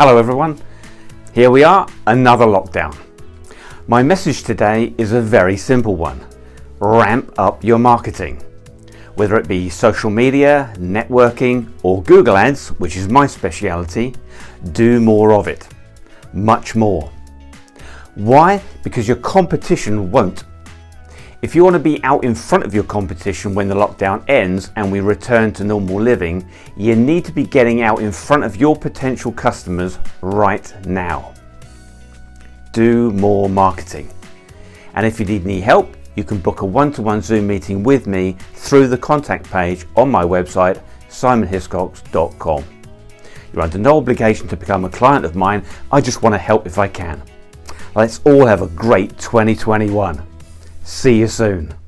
Hello everyone, here we are, another lockdown. My message today is a very simple one. Ramp up your marketing. Whether it be social media, networking or Google Ads, which is my speciality, do more of it. Much more. Why? Because your competition won't. If you want to be out in front of your competition when the lockdown ends and we return to normal living, you need to be getting out in front of your potential customers right now. Do more marketing. And if you need any help, you can book a one-to-one Zoom meeting with me through the contact page on my website, simonhiscox.com. You're under no obligation to become a client of mine, I just want to help if I can. Let's all have a great 2021. See you soon.